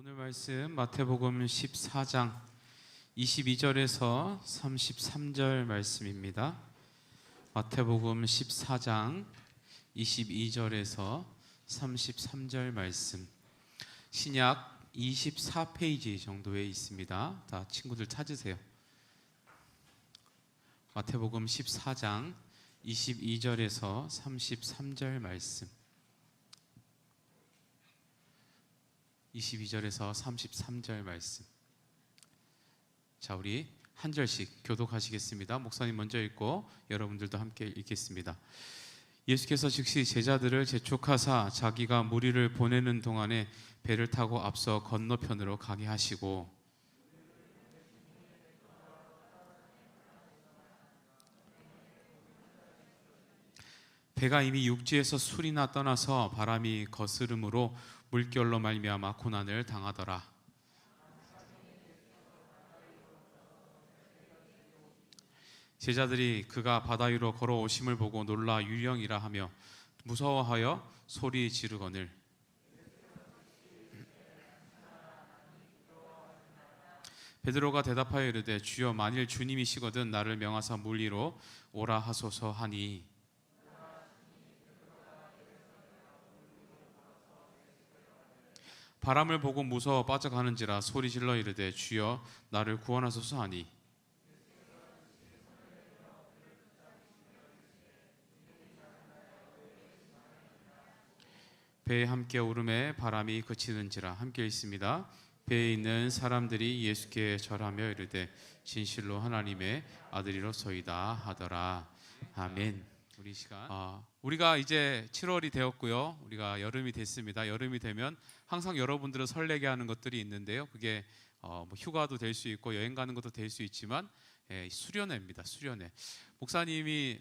오늘 말씀 마태복음 14장 22절에서 33절 말씀입니다. 마태복음 14장 22절에서 33절 말씀. 신약 24페이지 정도에 있습니다. 다 친구들 찾으세요. 마태복음 14장 22절에서 33절 말씀. 22절에서 33절 말씀. 자, 우리 한 절씩 교독하시겠습니다. 목사님 먼저 읽고 여러분들도 함께 읽겠습니다. 예수께서 즉시 제자들을 재촉하사 자기가 무리를 보내는 동안에 배를 타고 앞서 건너편으로 가게 하시고, 배가 이미 육지에서 술이나 떠나서 바람이 거스름으로 물결로 말미암아 고난을 당하더라. 제자들이 그가 바다 위로 걸어오심을 보고 놀라 유령이라 하며 무서워하여 소리 지르거늘 베드로가 대답하여 이르되 주여, 만일 주님이시거든 나를 명하사 물 위로 오라 하소서 하니, 바람을 보고 무서워 빠져가는지라 소리질러 이르되 주여 나를 구원하소서 하니, 배에 함께 오름에 바람이 그치는지라. 함께 읽습니다. 배에 있는 사람들이 예수께 절하며 이르되 진실로 하나님의 아들이로소이다 하더라. 아멘. 우리 시간 우리가 이제 7월이 되었고요. 우리가 여름이 됐습니다. 여름이 되면 항상 여러분들을 설레게 하는 것들이 있는데요. 그게 뭐 휴가도 될 수 있고 여행 가는 것도 될 수 있지만 수련회입니다. 수련회. 목사님이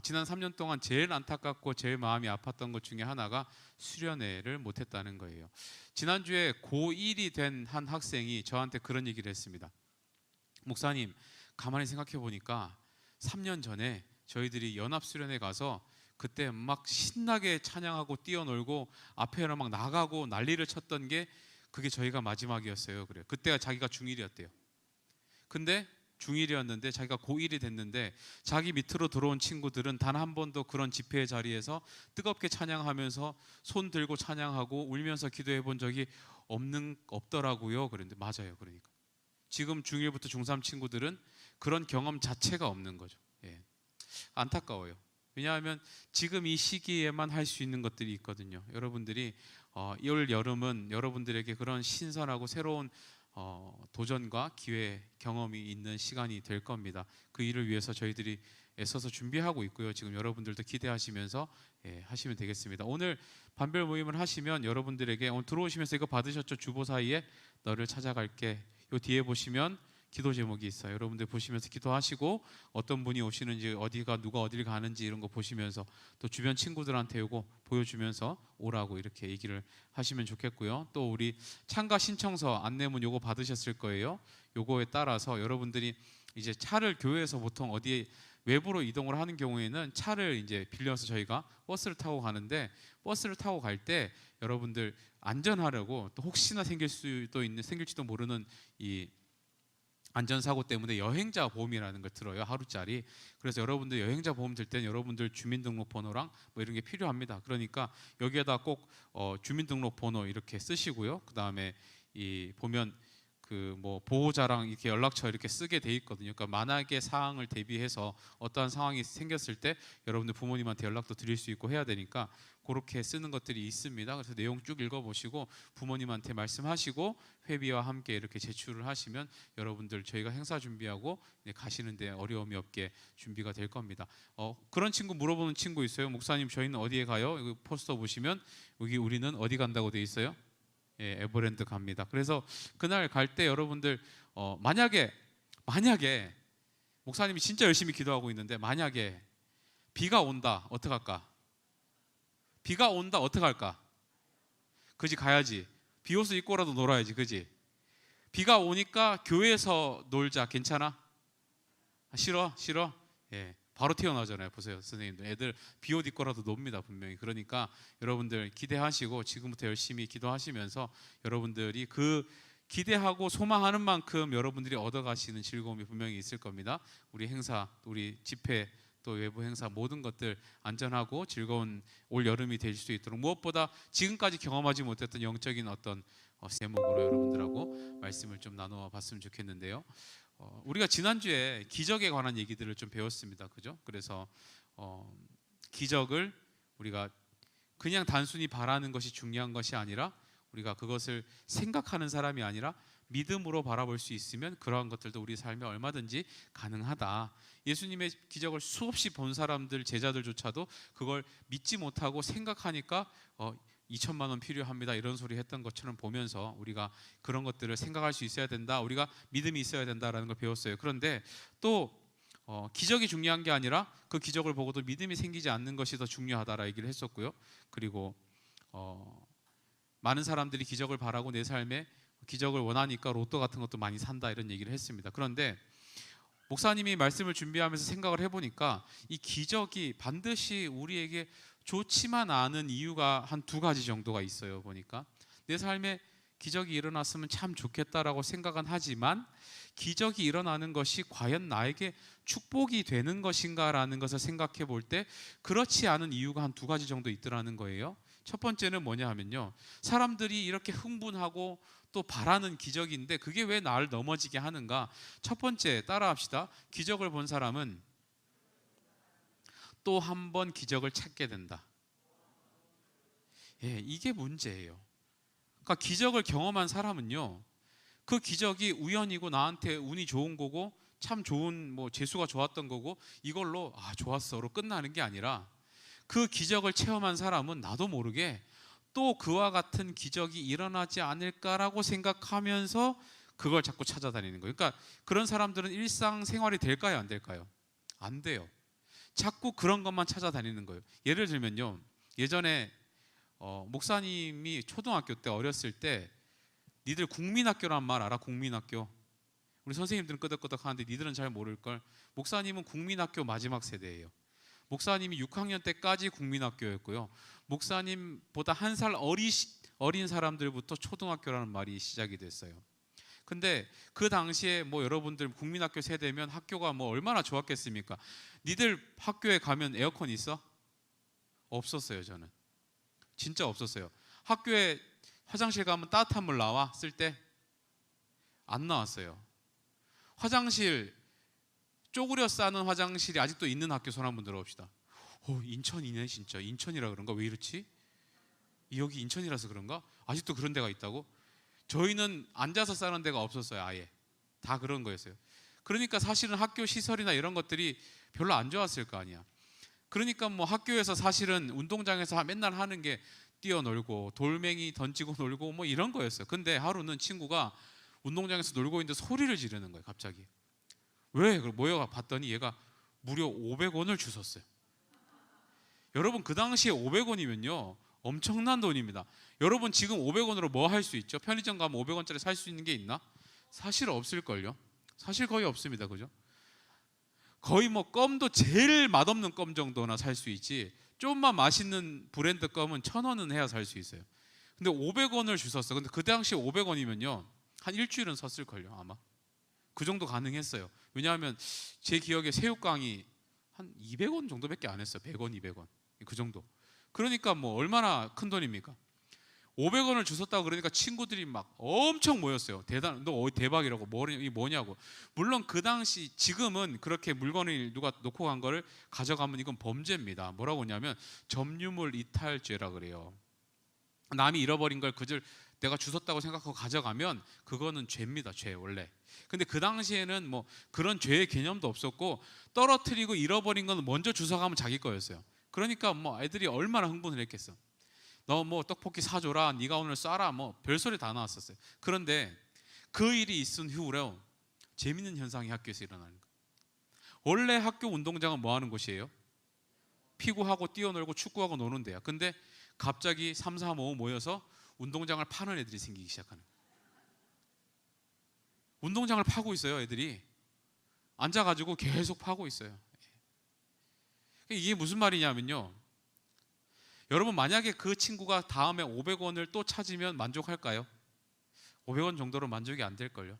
지난 3년 동안 제일 안타깝고 제일 마음이 아팠던 것 중에 하나가 수련회를 못했다는 거예요. 지난주에 고1이 된 한 학생이 저한테 그런 얘기를 했습니다. 목사님, 가만히 생각해 보니까 3년 전에 저희들이 연합수련회 가서 그때 막 신나게 찬양하고 뛰어놀고 앞에로 막 나가고 난리를 쳤던 게 그게 저희가 마지막이었어요. 그래요. 그때가 자기가 중1이었대요. 근데 중1이었는데 자기가 고1이 됐는데 자기 밑으로 들어온 친구들은 단 한 번도 그런 집회 자리에서 뜨겁게 찬양하면서 손 들고 찬양하고 울면서 기도해 본 적이 없더라고요. 그런데 맞아요. 그러니까 지금 중1부터 중3 친구들은 그런 경험 자체가 없는 거죠. 안타까워요. 왜냐하면 지금 이 시기에만 할 수 있는 것들이 있거든요. 여러분들이 올 여름은 여러분들에게 그런 신선하고 새로운 도전과 기회, 경험이 있는 시간이 될 겁니다. 그 일을 위해서 저희들이 애써서 준비하고 있고요. 지금 여러분들도 기대하시면서 하시면 되겠습니다. 오늘 반별 모임을 하시면 여러분들에게 오늘 들어오시면서 이거 받으셨죠? 주보 사이에 너를 찾아갈게. 요 뒤에 보시면 기도 제목이 있어요. 여러분들 보시면서 기도하시고 어떤 분이 오시는지, 누가 어디를 가는지 이런 거 보시면서 또 주변 친구들한테 요거 보여주면서 오라고 이렇게 얘기를 하시면 좋겠고요. 또 우리 참가 신청서 안내문 요거 받으셨을 거예요. 요거에 따라서 여러분들이 이제 차를 교회에서 보통 어디에 외부로 이동을 하는 경우에는 차를 이제 빌려서 저희가 버스를 타고 가는데, 버스를 타고 갈 때 여러분들 안전하려고 또 혹시나 생길지도 모르는 이 안전사고 때문에 여행자 보험이라는 걸 들어요. 하루짜리. 그래서 여러분들 여행자 보험 들 때는 여러분들 주민등록번호랑 뭐 이런 게 필요합니다. 그러니까 여기에다 꼭 주민등록번호 이렇게 쓰시고요. 그 다음에 이 보면 그 뭐 보호자랑 이렇게 연락처 이렇게 쓰게 돼 있거든요. 그러니까 만약에 사항을 대비해서 어떠한 상황이 생겼을 때 여러분들 부모님한테 연락도 드릴 수 있고 해야 되니까 그렇게 쓰는 것들이 있습니다. 그래서 내용 쭉 읽어보시고 부모님한테 말씀하시고 회비와 함께 이렇게 제출을 하시면 여러분들 저희가 행사 준비하고 가시는데 어려움이 없게 준비가 될 겁니다. 그런 친구 물어보는 친구 있어요. 목사님, 저희는 어디에 가요? 여기 포스터 보시면 여기 우리는 어디 간다고 돼 있어요? 에버랜드 갑니다. 그래서 그날 갈 때 여러분들 만약에 목사님이 진짜 열심히 기도하고 있는데 만약에 비가 온다, 어떡할까? 비가 온다, 어떡할까? 그지, 가야지. 비옷을 입고라도 놀아야지, 그지? 비가 오니까 교회에서 놀자, 괜찮아? 싫어? 바로 태어나잖아요. 보세요, 선생님들. 애들 비옷 입고라도 놉니다, 분명히. 그러니까 여러분들 기대하시고 지금부터 열심히 기도하시면서 여러분들이 그 기대하고 소망하는 만큼 여러분들이 얻어가시는 즐거움이 분명히 있을 겁니다. 우리 행사, 우리 집회, 또 외부 행사 모든 것들 안전하고 즐거운 올 여름이 될 수 있도록 무엇보다 지금까지 경험하지 못했던 영적인 어떤 제목으로 여러분들하고 말씀을 좀 나누어 봤으면 좋겠는데요. 우리가 지난주에 기적에 관한 얘기들을 좀 배웠습니다. 그죠? 그래서 기적을 우리가 그냥 단순히 바라는 것이 중요한 것이 아니라 우리가 그것을 생각하는 사람이 아니라 믿음으로 바라볼 수 있으면 그러한 것들도 우리 삶에 얼마든지 가능하다. 예수님의 기적을 수없이 본 사람들, 제자들조차도 그걸 믿지 못하고 생각하니까 2천만 원 필요합니다 이런 소리 했던 것처럼 보면서 우리가 그런 것들을 생각할 수 있어야 된다. 우리가 믿음이 있어야 된다라는 걸 배웠어요. 그런데 또 기적이 중요한 게 아니라 그 기적을 보고도 믿음이 생기지 않는 것이 더 중요하다라 얘기를 했었고요. 그리고 많은 사람들이 기적을 바라고 내 삶에 기적을 원하니까 로또 같은 것도 많이 산다 이런 얘기를 했습니다. 그런데 목사님이 말씀을 준비하면서 생각을 해보니까 이 기적이 반드시 우리에게 좋지만 않은 이유가 한 두 가지 정도가 있어요. 보니까 내 삶에 기적이 일어났으면 참 좋겠다라고 생각은 하지만 기적이 일어나는 것이 과연 나에게 축복이 되는 것인가라는 것을 생각해 볼 때 그렇지 않은 이유가 한 두 가지 정도 있더라는 거예요. 첫 번째는 뭐냐 하면요, 사람들이 이렇게 흥분하고 또 바라는 기적인데 그게 왜 나를 넘어지게 하는가. 첫 번째 따라합시다. 기적을 본 사람은 또 한 번 기적을 찾게 된다. 예, 이게 문제예요. 그러니까 기적을 경험한 사람은요, 그 기적이 우연이고 나한테 운이 좋은 거고 참 좋은 재수가 좋았던 거고 이걸로 좋았어로 끝나는 게 아니라 그 기적을 체험한 사람은 나도 모르게 또 그와 같은 기적이 일어나지 않을까라고 생각하면서 그걸 자꾸 찾아다니는 거예요. 그러니까 그런 사람들은 일상생활이 될까요, 안 될까요? 안 돼요. 자꾸 그런 것만 찾아다니는 거예요. 예를 들면요, 예전에 목사님이 초등학교 때 어렸을 때 니들 국민학교란 말 알아? 국민학교. 우리 선생님들은 끄덕끄덕 하는데 니들은 잘 모를걸. 목사님은 국민학교 마지막 세대예요. 목사님이 6학년 때까지 국민학교였고요. 목사님보다 한 살 어린 사람들부터 초등학교라는 말이 시작이 됐어요. 근데 그 당시에 여러분들 국민학교 세대면 학교가 얼마나 좋았겠습니까? 니들 학교에 가면 에어컨 있어? 없었어요. 저는 진짜 없었어요. 학교에 화장실 가면 따뜻한 물 나와? 쓸 때? 안 나왔어요. 화장실 쪼그려 싸는 화장실이 아직도 있는 학교 손 한번 들어봅시다. 인천이네 진짜. 인천이라 그런가? 왜 이렇지? 여기 인천이라서 그런가? 아직도 그런 데가 있다고? 저희는 앉아서 싸는 데가 없었어요. 아예 다 그런 거였어요. 그러니까 사실은 학교 시설이나 이런 것들이 별로 안 좋았을 거 아니야. 그러니까 학교에서 사실은 운동장에서 맨날 하는 게 뛰어놀고 돌멩이 던지고 놀고 이런 거였어요. 근데 하루는 친구가 운동장에서 놀고 있는데 소리를 지르는 거예요. 갑자기. 왜? 모여가 봤더니 얘가 무려 500원을 주웠어요. 여러분 그 당시에 500원이면요 엄청난 돈입니다. 여러분 지금 500원으로 뭐 할 수 있죠? 편의점 가면 500원짜리 살 수 있는 게 있나? 사실 없을걸요. 사실 거의 없습니다. 그죠? 거의 껌도 제일 맛없는 껌 정도나 살 수 있지, 좀만 맛있는 브랜드 껌은 1,000원은 해야 살 수 있어요. 근데 500원을 주셨어. 근데 그 당시에 500원이면요 한 일주일은 섰을걸요. 아마 그 정도 가능했어요. 왜냐하면 제 기억에 새우깡이 한 200원 정도밖에 안 했어요. 100원, 200원 그 정도. 그러니까 얼마나 큰 돈입니까? 500원을 주셨다고 그러니까 친구들이 막 엄청 모였어요. 너 대박이라고. 이게 뭐냐고. 물론 그 당시, 지금은 그렇게 물건을 누가 놓고 간 거를 가져가면 이건 범죄입니다. 뭐라고 하냐면 점유물 이탈죄라 그래요. 남이 잃어버린 걸 그들 내가 주웠다고 생각하고 가져가면 그거는 죄입니다. 죄 원래. 근데 그 당시에는 그런 죄의 개념도 없었고 떨어뜨리고 잃어버린 건 먼저 주워가면 자기 거였어요. 그러니까 애들이 얼마나 흥분을 했겠어. 너 떡볶이 사줘라, 네가 오늘 쏴라, 별소리 다 나왔었어요. 그런데 그 일이 있은 후로 재밌는 현상이 학교에서 일어나는 거예요. 원래 학교 운동장은 뭐 하는 곳이에요? 피구하고 뛰어놀고 축구하고 노는 데야. 근데 갑자기 3, 4, 5 모여서 운동장을 파는 애들이 생기기 시작하는 거예요. 운동장을 파고 있어요. 애들이 앉아가지고 계속 파고 있어요. 이게 무슨 말이냐면요, 여러분 만약에 그 친구가 다음에 500원을 또 찾으면 만족할까요? 500원 정도로 만족이 안 될걸요.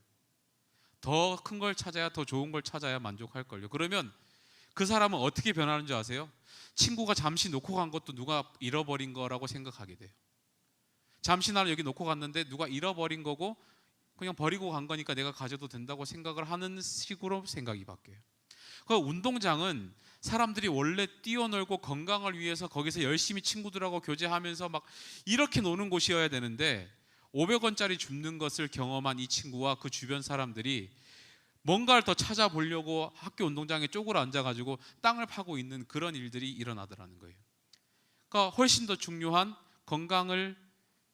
더 큰 걸 찾아야, 더 좋은 걸 찾아야 만족할걸요. 그러면 그 사람은 어떻게 변하는 줄 아세요? 친구가 잠시 놓고 간 것도 누가 잃어버린 거라고 생각하게 돼요. 잠시 나를 여기 놓고 갔는데 누가 잃어버린 거고 그냥 버리고 간 거니까 내가 가져도 된다고 생각을 하는 식으로 생각이 바뀌어요. 그 운동장은 사람들이 원래 뛰어놀고 건강을 위해서 거기서 열심히 친구들하고 교제하면서 막 이렇게 노는 곳이어야 되는데 500원짜리 줍는 것을 경험한 이 친구와 그 주변 사람들이 뭔가를 더 찾아보려고 학교 운동장에 쪼그려 앉아가지고 땅을 파고 있는 그런 일들이 일어나더라는 거예요. 그러니까 훨씬 더 중요한 건강을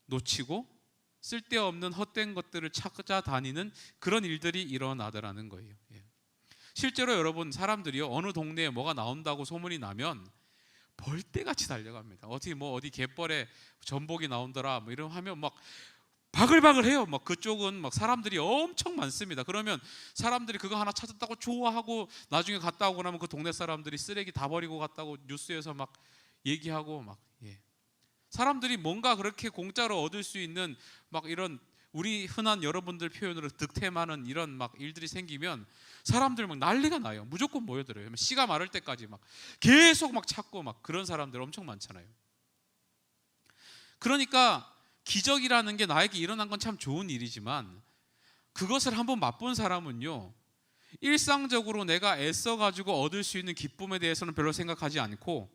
놓치고 쓸데없는 헛된 것들을 찾아다니는 그런 일들이 일어나더라는 거예요. 실제로 여러분, 사람들이요, 어느 동네에 뭐가 나온다고 소문이 나면 벌떼같이 달려갑니다. 어디 갯벌에 전복이 나온더라 뭐 이런 하면 막 바글바글해요. 막 그쪽은 막 사람들이 엄청 많습니다. 그러면 사람들이 그거 하나 찾았다고 좋아하고 나중에 갔다 오고 나면 그 동네 사람들이 쓰레기 다 버리고 갔다고 뉴스에서 막 얘기하고 막, 사람들이 뭔가 그렇게 공짜로 얻을 수 있는 막 이런, 우리 흔한 여러분들 표현으로 득템하는 이런 막 일들이 생기면 사람들 막 난리가 나요. 무조건 모여들어요. 씨가 마를 때까지 막 계속 막 찾고 막 그런 사람들 엄청 많잖아요. 그러니까 기적이라는 게 나에게 일어난 건 참 좋은 일이지만 그것을 한번 맛본 사람은요, 일상적으로 내가 애써가지고 얻을 수 있는 기쁨에 대해서는 별로 생각하지 않고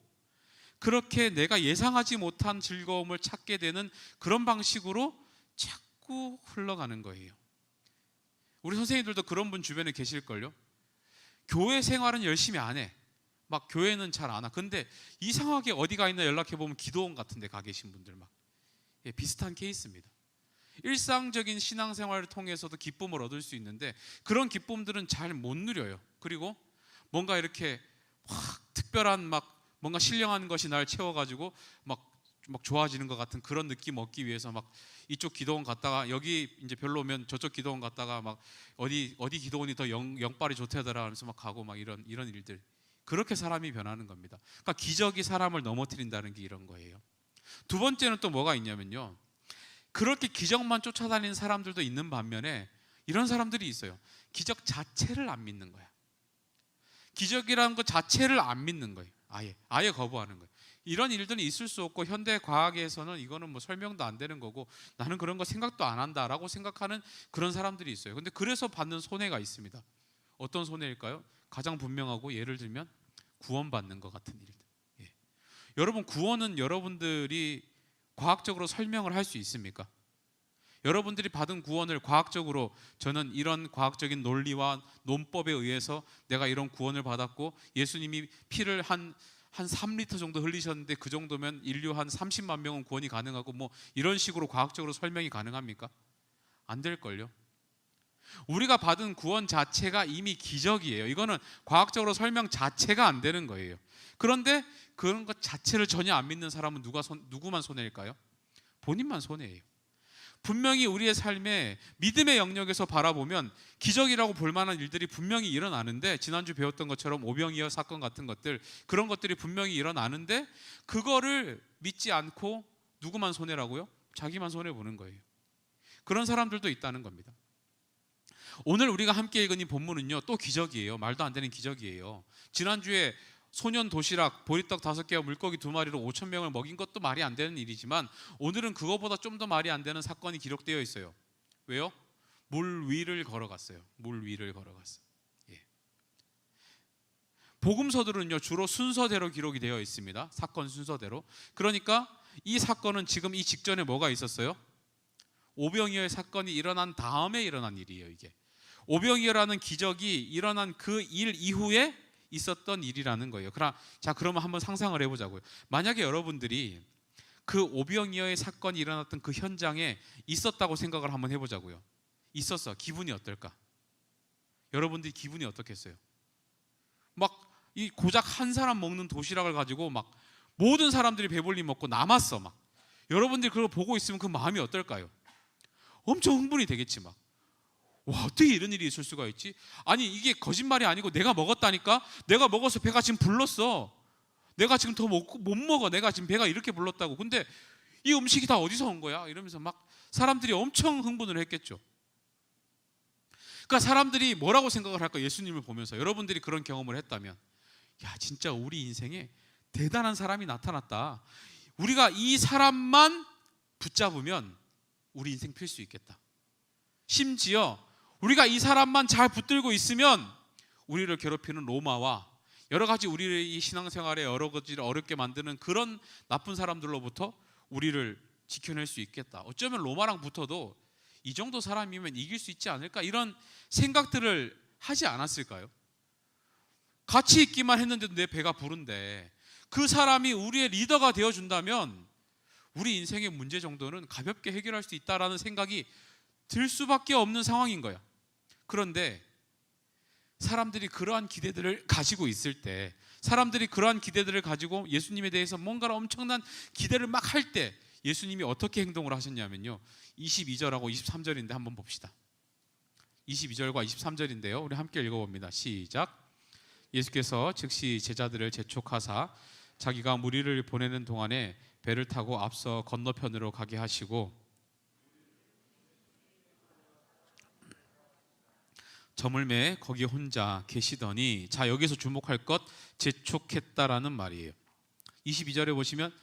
그렇게 내가 예상하지 못한 즐거움을 찾게 되는 그런 방식으로 자꾸 흘러가는 거예요. 우리 선생님들도 그런 분 주변에 계실걸요. 교회 생활은 열심히 안 해. 막 교회는 잘 안 와. 근데 이상하게 어디 가 있나 연락해보면 기도원 같은 데 가 계신 분들 막, 비슷한 케이스입니다. 일상적인 신앙생활을 통해서도 기쁨을 얻을 수 있는데 그런 기쁨들은 잘 못 누려요. 그리고 뭔가 이렇게 확 특별한 막 뭔가 신령한 것이 날 채워가지고 막 좋아지는 것 같은 그런 느낌 얻기 위해서 막 이쪽 기도원 갔다가 여기 이제 별로면 저쪽 기도원 갔다가 막 어디 기도원이 더 영빨이 좋대더라 하면서 막 가고 막 이런 일들, 그렇게 사람이 변하는 겁니다. 그러니까 기적이 사람을 넘어뜨린다는 게 이런 거예요. 두 번째는 또 뭐가 있냐면요, 그렇게 기적만 쫓아다니는 사람들도 있는 반면에 이런 사람들이 있어요. 기적 자체를 안 믿는 거야. 기적이라는 것 자체를 안 믿는 거예요. 아예 거부하는 거예요. 이런 일들은 있을 수 없고 현대 과학에서는 이거는 뭐 설명도 안 되는 거고 나는 그런 거 생각도 안 한다라고 생각하는 그런 사람들이 있어요. 근데 그래서 받는 손해가 있습니다. 어떤 손해일까요? 가장 분명하고, 예를 들면 구원받는 것 같은 일들. 여러분, 구원은 여러분들이 과학적으로 설명을 할 수 있습니까? 여러분들이 받은 구원을 과학적으로, 저는 이런 과학적인 논리와 논법에 의해서 내가 이런 구원을 받았고 예수님이 피를 한 3리터 정도 흘리셨는데 그 정도면 인류 한 30만 명은 구원이 가능하고 뭐 이런 식으로 과학적으로 설명이 가능합니까? 안 될걸요. 우리가 받은 구원 자체가 이미 기적이에요. 이거는 과학적으로 설명 자체가 안 되는 거예요. 그런데 그런 것 자체를 전혀 안 믿는 사람은 누구만 손해일까요? 본인만 손해예요. 분명히 우리의 삶에 믿음의 영역에서 바라보면 기적이라고 볼 만한 일들이 분명히 일어나는데, 지난주 배웠던 것처럼 오병이어 사건 같은 것들, 그런 것들이 분명히 일어나는데 그거를 믿지 않고 누구만 손해라고요? 자기만 손해보는 거예요. 그런 사람들도 있다는 겁니다. 오늘 우리가 함께 읽은 이 본문은요, 또 기적이에요. 말도 안 되는 기적이에요. 지난주에 소년 도시락, 보리떡 5개와 물고기 2마리로 5,000명을 먹인 것도 말이 안 되는 일이지만 오늘은 그거보다 좀 더 말이 안 되는 사건이 기록되어 있어요. 왜요? 물 위를 걸어갔어요. 물 위를 걸어갔어요. 복음서들은요, 주로 순서대로 기록이 되어 있습니다. 사건 순서대로. 그러니까 이 사건은 지금 이 직전에 뭐가 있었어요? 오병이어의 사건이 일어난 다음에 일어난 일이에요. 이게 오병이어라는 기적이 일어난 그 일 이후에 있었던 일이라는 거예요. 자, 그러면 한번 상상을 해보자고요. 만약에 여러분들이 그 오병이어의 사건이 일어났던 그 현장에 있었다고 생각을 한번 해보자고요. 있었어. 기분이 어떨까? 여러분들이 기분이 어떻겠어요? 막 이 고작 한 사람 먹는 도시락을 가지고 막 모든 사람들이 배불리 먹고 남았어. 막 여러분들이 그걸 보고 있으면 그 마음이 어떨까요? 엄청 흥분이 되겠지. 막 와, 어떻게 이런 일이 있을 수가 있지? 아니, 이게 거짓말이 아니고 내가 먹었다니까? 내가 먹어서 배가 지금 불렀어. 내가 지금 더 못 먹어. 내가 지금 배가 이렇게 불렀다고. 근데 이 음식이 다 어디서 온 거야? 이러면서 막 사람들이 엄청 흥분을 했겠죠. 그러니까 사람들이 뭐라고 생각을 할까? 예수님을 보면서 여러분들이 그런 경험을 했다면, 야, 진짜 우리 인생에 대단한 사람이 나타났다. 우리가 이 사람만 붙잡으면 우리 인생 필 수 있겠다. 심지어 우리가 이 사람만 잘 붙들고 있으면 우리를 괴롭히는 로마와 여러 가지 우리의 이 신앙생활에 여러 가지를 어렵게 만드는 그런 나쁜 사람들로부터 우리를 지켜낼 수 있겠다. 어쩌면 로마랑 붙어도 이 정도 사람이면 이길 수 있지 않을까? 이런 생각들을 하지 않았을까요? 같이 있기만 했는데도 내 배가 부른데 그 사람이 우리의 리더가 되어준다면 우리 인생의 문제 정도는 가볍게 해결할 수 있다라는 생각이 들 수밖에 없는 상황인 거야. 그런데 사람들이 그러한 기대들을 가지고 있을 때, 사람들이 그러한 기대들을 가지고 예수님에 대해서 뭔가를 엄청난 기대를 막 할 때 예수님이 어떻게 행동을 하셨냐면요, 22절하고 23절인데 한번 봅시다. 22절과 23절인데요, 우리 함께 읽어봅니다. 시작. 예수께서 즉시 제자들을 재촉하사 자기가 무리를 보내는 동안에 배를 타고 앞서 건너편으로 가게 하시고 저물매 거기 혼자 계시더니, 자, 여기서 주목할 것, 재촉했다라는 말이에요. 22절에 보시면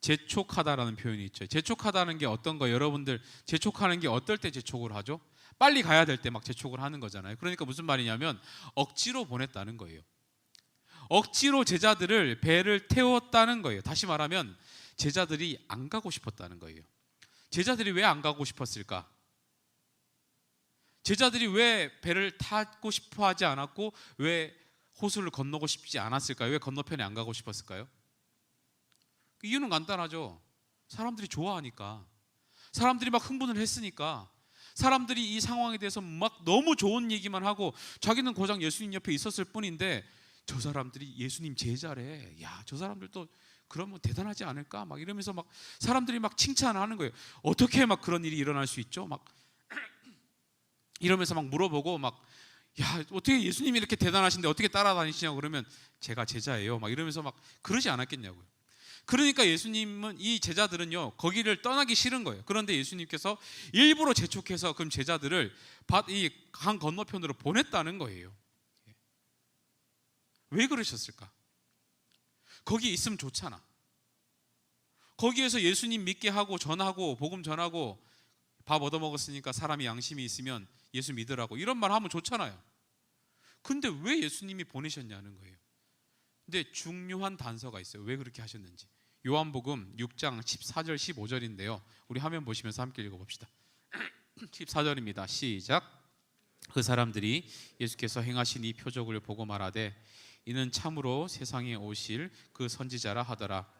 재촉하다라는 표현이 있죠. 재촉하다는 게 어떤 거예요? 여러분들 재촉하는 게 어떨 때 재촉을 하죠? 빨리 가야 될 때 막 재촉을 하는 거잖아요. 그러니까 무슨 말이냐면 억지로 보냈다는 거예요. 억지로 제자들을 배를 태웠다는 거예요. 다시 말하면 제자들이 안 가고 싶었다는 거예요. 제자들이 왜 안 가고 싶었을까? 제자들이 왜 배를 타고 싶어 하지 않았고 왜 호수를 건너고 싶지 않았을까요? 왜 건너편에 안 가고 싶었을까요? 이유는 간단하죠. 사람들이 좋아하니까, 사람들이 막 흥분을 했으니까, 사람들이 이 상황에 대해서 막 너무 좋은 얘기만 하고 자기는 고작 예수님 옆에 있었을 뿐인데 저 사람들이 예수님 제자래, 야, 저 사람들도 그러면 대단하지 않을까? 막 이러면서 막 사람들이 막 칭찬하는 거예요. 어떻게 막 그런 일이 일어날 수 있죠? 막 이러면서 막 물어보고 막, 야, 어떻게 예수님이 이렇게 대단하신데 어떻게 따라다니시냐고 그러면 제가 제자예요, 막 이러면서 막 그러지 않았겠냐고요. 그러니까 예수님은, 이 제자들은요 거기를 떠나기 싫은 거예요. 그런데 예수님께서 일부러 재촉해서 그럼 제자들을 이 강 건너편으로 보냈다는 거예요. 왜 그러셨을까? 거기 있으면 좋잖아. 거기에서 예수님 믿게 하고 전하고 복음 전하고 밥 얻어먹었으니까 사람이 양심이 있으면 예수 믿으라고 이런 말 하면 좋잖아요. 근데 왜 예수님이 보내셨냐는 거예요. 근데 중요한 단서가 있어요. 왜 그렇게 하셨는지. 요한복음 6장 14절 15절인데요 우리 화면 보시면서 함께 읽어봅시다. 14절입니다. 시작. 그 사람들이 예수께서 행하신 이 표적을 보고 말하되 이는 참으로 세상에 오실 그 선지자라 하더라.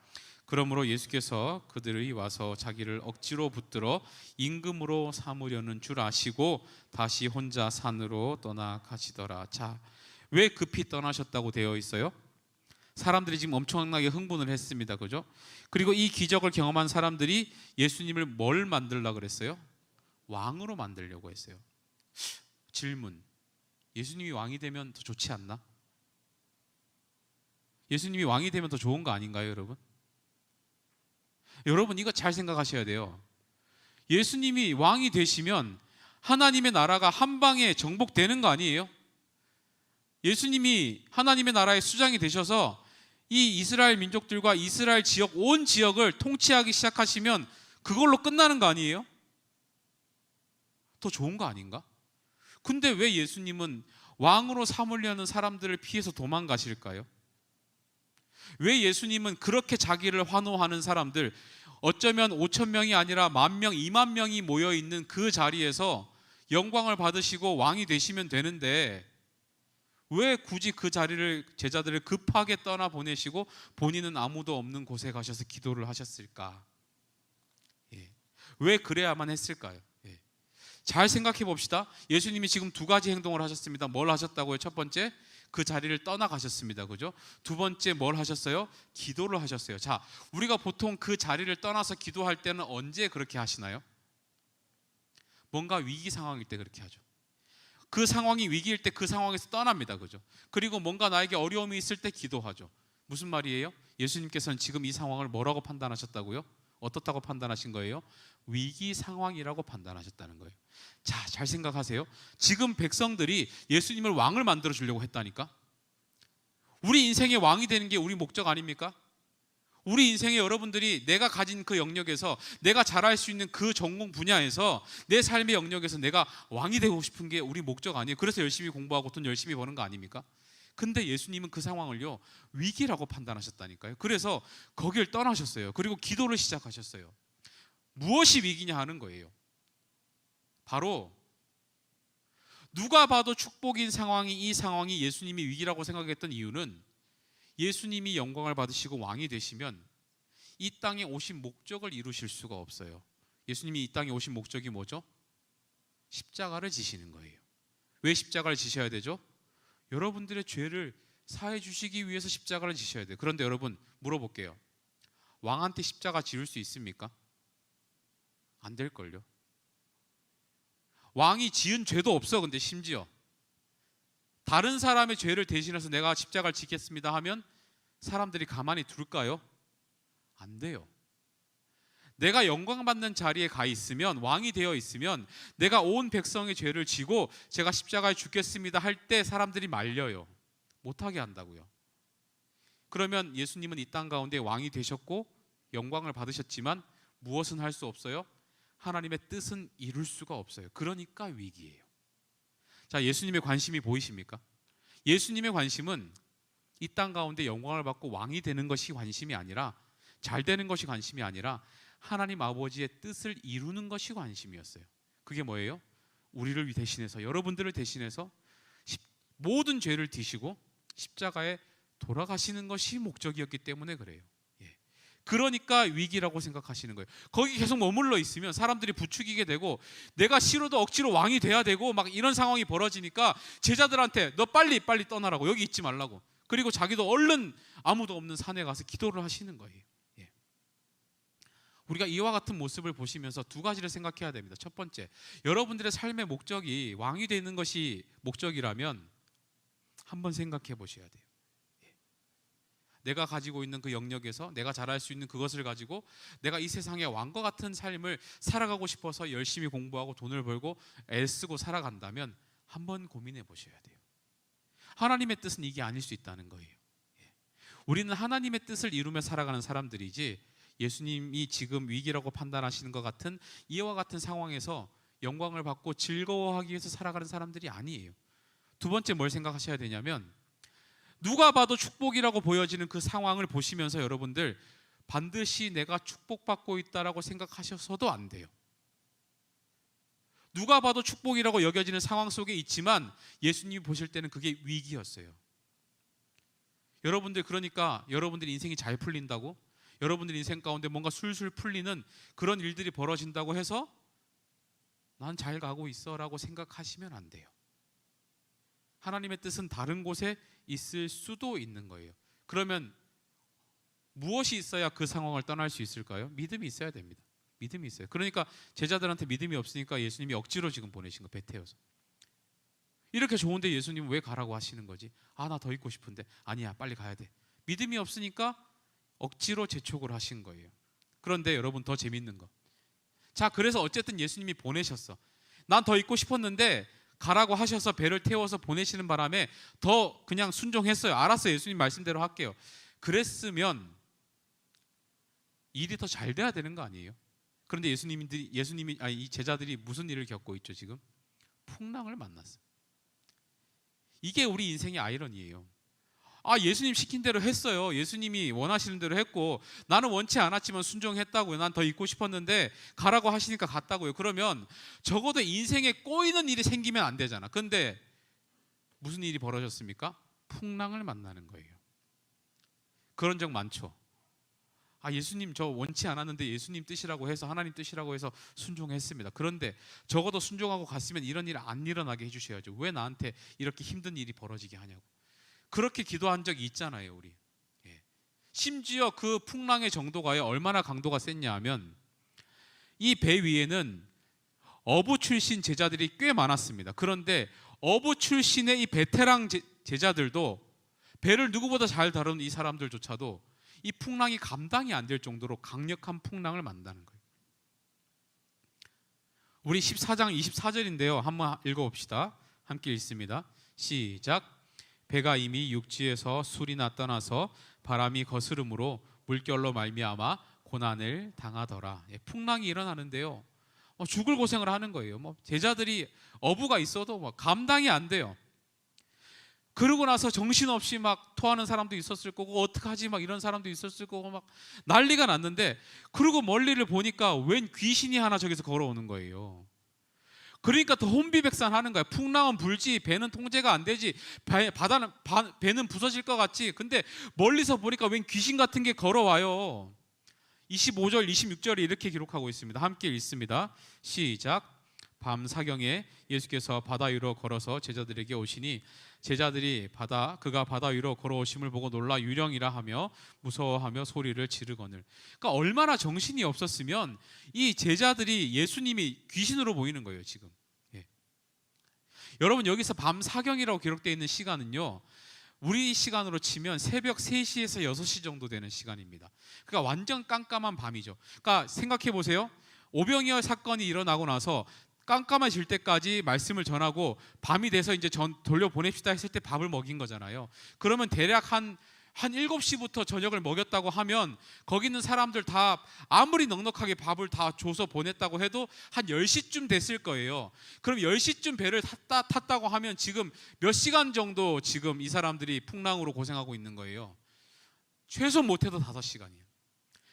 그러므로 예수께서 그들이 와서 자기를 억지로 붙들어 임금으로 삼으려는 줄 아시고 다시 혼자 산으로 떠나가시더라. 자, 왜 급히 떠나셨다고 되어 있어요? 사람들이 지금 엄청나게 흥분을 했습니다. 그죠? 그리고 이 기적을 경험한 사람들이 예수님을 뭘 만들려고 그랬어요? 왕으로 만들려고 했어요. 질문, 예수님이 왕이 되면 더 좋지 않나? 예수님이 왕이 되면 더 좋은 거 아닌가요, 여러분? 여러분 이거 잘 생각하셔야 돼요. 예수님이 왕이 되시면 하나님의 나라가 한 방에 정복되는 거 아니에요? 예수님이 하나님의 나라의 수장이 되셔서 이 이스라엘 민족들과 이스라엘 지역, 온 지역을 통치하기 시작하시면 그걸로 끝나는 거 아니에요? 더 좋은 거 아닌가? 근데 왜 예수님은 왕으로 삼으려는 사람들을 피해서 도망가실까요? 왜 예수님은 그렇게 자기를 환호하는 사람들, 어쩌면 5천 명이 아니라 10,000명, 20,000명이 모여있는 그 자리에서 영광을 받으시고 왕이 되시면 되는데 왜 굳이 그 자리를, 제자들을 급하게 떠나보내시고 본인은 아무도 없는 곳에 가셔서 기도를 하셨을까? 왜 그래야만 했을까요? 잘 생각해 봅시다. 예수님이 지금 두 가지 행동을 하셨습니다. 뭘 하셨다고요? 첫 번째, 그 자리를 떠나가셨습니다. 그죠? 두 번째 뭘 하셨어요? 기도를 하셨어요. 자, 우리가 보통 그 자리를 떠나서 기도할 때는 언제 그렇게 하시나요? 뭔가 위기 상황일 때 그렇게 하죠. 그 상황이 위기일 때 그 상황에서 떠납니다. 그죠? 그리고 뭔가 나에게 어려움이 있을 때 기도하죠. 무슨 말이에요? 예수님께서는 지금 이 상황을 뭐라고 판단하셨다고요? 어떻다고 판단하신 거예요? 위기 상황이라고 판단하셨다는 거예요. 자, 잘 생각하세요. 지금 백성들이 예수님을 왕을 만들어 주려고 했다니까. 우리 인생의 왕이 되는 게 우리 목적 아닙니까? 우리 인생에 여러분들이 내가 가진 그 영역에서, 내가 잘할 수 있는 그 전공 분야에서, 내 삶의 영역에서 내가 왕이 되고 싶은 게 우리 목적 아니에요? 그래서 열심히 공부하고 돈 열심히 버는 거 아닙니까? 근데 예수님은 그 상황을요, 위기라고 판단하셨다니까요. 그래서 거길 떠나셨어요. 그리고 기도를 시작하셨어요. 무엇이 위기냐 하는 거예요. 바로 누가 봐도 축복인 상황이, 이 상황이 예수님이 위기라고 생각했던 이유는, 예수님이 영광을 받으시고 왕이 되시면 이 땅에 오신 목적을 이루실 수가 없어요. 예수님이 이 땅에 오신 목적이 뭐죠? 십자가를 지시는 거예요. 왜 십자가를 지셔야 되죠? 여러분들의 죄를 사해 주시기 위해서 십자가를 지셔야 돼요. 그런데 여러분, 물어볼게요. 왕한테 십자가 지을 수 있습니까? 안 될걸요. 왕이 지은 죄도 없어. 근데 심지어 다른 사람의 죄를 대신해서 내가 십자가를 지겠습니다 하면 사람들이 가만히 둘까요? 안 돼요. 내가 영광받는 자리에 가 있으면, 왕이 되어 있으면, 내가 온 백성의 죄를 지고 제가 십자가에 죽겠습니다 할 때 사람들이 말려요. 못하게 한다고요. 그러면 예수님은 이 땅 가운데 왕이 되셨고 영광을 받으셨지만 무엇은 할 수 없어요? 하나님의 뜻은 이룰 수가 없어요. 그러니까 위기예요. 자, 예수님의 관심이 보이십니까? 예수님의 관심은 이 땅 가운데 영광을 받고 왕이 되는 것이 관심이 아니라, 잘 되는 것이 관심이 아니라 하나님 아버지의 뜻을 이루는 것이 관심이었어요. 그게 뭐예요? 우리를 대신해서, 여러분들을 대신해서 모든 죄를 지시고 십자가에 돌아가시는 것이 목적이었기 때문에 그래요. 그러니까 위기라고 생각하시는 거예요. 거기 계속 머물러 있으면 사람들이 부추기게 되고, 내가 싫어도 억지로 왕이 돼야 되고 막 이런 상황이 벌어지니까 제자들한테 너 빨리 떠나라고, 여기 있지 말라고. 그리고 자기도 얼른 아무도 없는 산에 가서 기도를 하시는 거예요. 우리가 이와 같은 모습을 보시면서 두 가지를 생각해야 됩니다. 첫 번째, 여러분들의 삶의 목적이 왕이 되는 것이 목적이라면 한번 생각해 보셔야 돼요. 내가 가지고 있는 그 영역에서 내가 잘할 수 있는 그것을 가지고 내가 이 세상의 왕과 같은 삶을 살아가고 싶어서 열심히 공부하고 돈을 벌고 애쓰고 살아간다면 한번 고민해 보셔야 돼요. 하나님의 뜻은 이게 아닐 수 있다는 거예요. 우리는 하나님의 뜻을 이루며 살아가는 사람들이지, 예수님이 지금 위기라고 판단하시는 것 같은 이와 같은 상황에서 영광을 받고 즐거워하기 위해서 살아가는 사람들이 아니에요. 두 번째, 뭘 생각하셔야 되냐면, 누가 봐도 축복이라고 보여지는 그 상황을 보시면서 여러분들 반드시 내가 축복받고 있다라고 생각하셔서도 안 돼요. 누가 봐도 축복이라고 여겨지는 상황 속에 있지만 예수님이 보실 때는 그게 위기였어요. 여러분들, 그러니까 여러분들 인생이 잘 풀린다고, 여러분들 인생 가운데 뭔가 술술 풀리는 그런 일들이 벌어진다고 해서 난 잘 가고 있어 라고 생각하시면 안 돼요. 하나님의 뜻은 다른 곳에 있을 수도 있는 거예요. 그러면 무엇이 있어야 그 상황을 떠날 수 있을까요? 믿음이 있어야 됩니다. 믿음이 있어요. 그러니까 제자들한테 믿음이 없으니까 예수님이 억지로 지금 보내신 거, 배 태워서. 이렇게 좋은데 예수님은 왜 가라고 하시는 거지? 아, 나 더 있고 싶은데. 아니야, 빨리 가야 돼. 믿음이 없으니까 억지로 재촉을 하신 거예요. 그런데 여러분, 더 재밌는 거. 자, 그래서 어쨌든 예수님이 보내셨어. 난 더 있고 싶었는데 가라고 하셔서 배를 태워서 보내시는 바람에 더 그냥 순종했어요. 알았어요, 예수님 말씀대로 할게요. 그랬으면 일이 더 잘 돼야 되는 거 아니에요? 그런데 이 제자들이 무슨 일을 겪고 있죠? 지금 풍랑을 만났어요. 이게 우리 인생의 아이러니예요. 아, 예수님 시킨 대로 했어요. 예수님이 원하시는 대로 했고 나는 원치 않았지만 순종했다고요. 난 더 있고 싶었는데 가라고 하시니까 갔다고요. 그러면 적어도 인생에 꼬이는 일이 생기면 안 되잖아. 근데 무슨 일이 벌어졌습니까? 풍랑을 만나는 거예요. 그런 적 많죠. 아, 예수님 저 원치 않았는데 예수님 뜻이라고 해서, 하나님 뜻이라고 해서 순종했습니다. 그런데 적어도 순종하고 갔으면 이런 일 안 일어나게 해주셔야죠. 왜 나한테 이렇게 힘든 일이 벌어지게 하냐고. 그렇게 기도한 적이 있잖아요, 우리. 심지어 그 풍랑의 정도가요, 얼마나 강도가 셌냐 하면 이 배 위에는 어부 출신 제자들이 꽤 많았습니다. 그런데 어부 출신의 이 베테랑 제자들도 배를 누구보다 잘 다루는 이 사람들조차도 이 풍랑이 감당이 안 될 정도로 강력한 풍랑을 만나는 거예요. 우리 14장 24절인데요. 한번 읽어봅시다. 함께 읽습니다. 시작. 배가 이미 육지에서 술이나 떠나서 바람이 거스름으로 물결로 말미암아 고난을 당하더라. 풍랑이 일어나는데요. 죽을 고생을 하는 거예요. 제자들이 어부가 있어도 감당이 안 돼요. 그러고 나서 정신없이 막 토하는 사람도 있었을 거고 어떡하지 막 이런 사람도 있었을 거고 막 난리가 났는데, 그리고 멀리를 보니까 웬 귀신이 하나 저기서 걸어오는 거예요. 그러니까 더 혼비백산하는 거야. 풍랑은 불지 배는 통제가 안 되지, 배는 부서질 것 같지. 근데 멀리서 보니까 웬 귀신 같은 게 걸어와요. 25절 26절에 이렇게 기록하고 있습니다. 함께 읽습니다. 시작. 밤 사경에 예수께서 바다 위로 걸어서 제자들에게 오시니 제자들이 그가 바다 위로 걸어오심을 보고 놀라 유령이라 하며 무서워하며 소리를 지르거늘. 그러니까 얼마나 정신이 없었으면 이 제자들이 예수님이 귀신으로 보이는 거예요 지금. 여러분, 여기서 밤 사경이라고 기록되어 있는 시간은요, 우리 시간으로 치면 새벽 3시에서 6시 정도 되는 시간입니다. 그러니까 완전 깜깜한 밤이죠. 그러니까 생각해 보세요. 오병이어 사건이 일어나고 나서 깜깜해질 때까지 말씀을 전하고 밤이 돼서 이제 돌려보냅시다 했을 때 밥을 먹인 거잖아요. 그러면 대략 한 7시부터 저녁을 먹였다고 하면 거기 있는 사람들 다 아무리 넉넉하게 밥을 다 줘서 보냈다고 해도 한 10시쯤 됐을 거예요. 그럼 10시쯤 배를 탔다고 하면 지금 몇 시간 정도 지금 이 사람들이 풍랑으로 고생하고 있는 거예요. 최소 못해도 5시간이에요.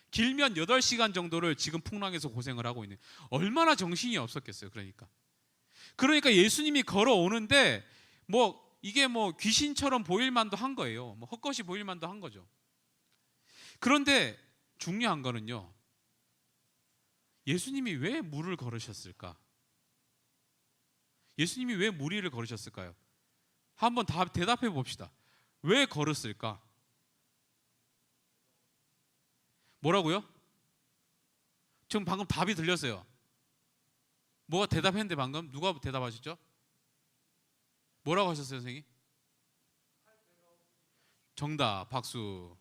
길면 8시간 정도를 지금 풍랑에서 고생을 하고 있는, 얼마나 정신이 없었겠어요. 그러니까 예수님이 걸어오는데 이게 귀신처럼 보일 만도 한 거예요. 헛것이 보일 만도 한 거죠. 그런데 중요한 거는요, 예수님이 왜 물을 걸으셨을까? 예수님이 왜 물 위를 걸으셨을까요? 한번 대답해 봅시다. 왜 걸었을까? 뭐라고요? 지금 방금 답이 들렸어요. 뭐가 대답했는데 방금 누가 대답하셨죠? 뭐라고 하셨어요, 선생님? 정답, 박수.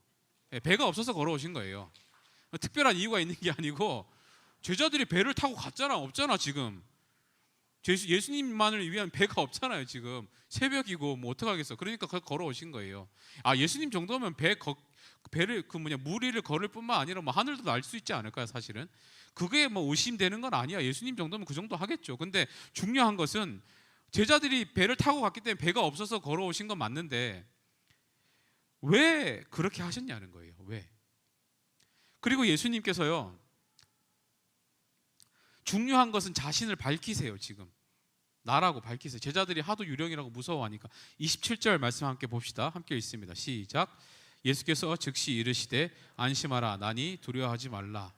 배가 없어서 걸어오신 거예요. 특별한 이유가 있는 게 아니고 제자들이 배를 타고 갔잖아. 없잖아 지금. 예수님만을 위한 배가 없잖아요 지금. 새벽이고 어떡하겠어. 그러니까 걸어오신 거예요. 예수님 정도면 배를 물 위를 걸을 뿐만 아니라 하늘도 날 수 있지 않을까요? 사실은 그게 의심되는 건 아니야. 예수님 정도면 그 정도 하겠죠. 근데 중요한 것은 제자들이 배를 타고 갔기 때문에 배가 없어서 걸어오신 건 맞는데 왜 그렇게 하셨냐는 거예요. 왜? 그리고 예수님께서요, 중요한 것은 자신을 밝히세요. 지금 나라고 밝히세요. 제자들이 하도 유령이라고 무서워하니까. 27절 말씀 함께 봅시다. 함께 읽습니다. 시작. 예수께서 즉시 이르시되 안심하라 나니 두려워하지 말라.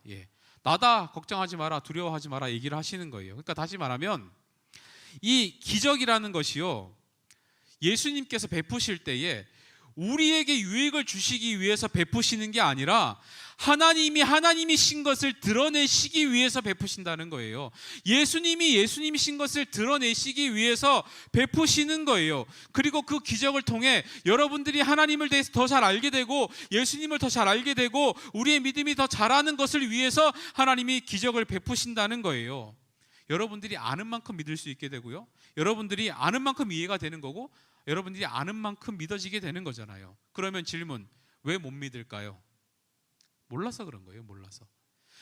나다 걱정하지 마라 두려워하지 마라 얘기를 하시는 거예요. 그러니까 다시 말하면 이 기적이라는 것이요, 예수님께서 베푸실 때에 우리에게 유익을 주시기 위해서 베푸시는 게 아니라 하나님이신 것을 드러내시기 위해서 베푸신다는 거예요. 예수님이신 것을 드러내시기 위해서 베푸시는 거예요. 그리고 그 기적을 통해 여러분들이 하나님을 대해서 더 잘 알게 되고 예수님을 더 잘 알게 되고 우리의 믿음이 더 자라는 것을 위해서 하나님이 기적을 베푸신다는 거예요. 여러분들이 아는 만큼 믿을 수 있게 되고요, 여러분들이 아는 만큼 이해가 되는 거고, 여러분들이 아는 만큼 믿어지게 되는 거잖아요. 그러면 질문, 왜 못 믿을까요? 몰라서 그런 거예요. 몰라서.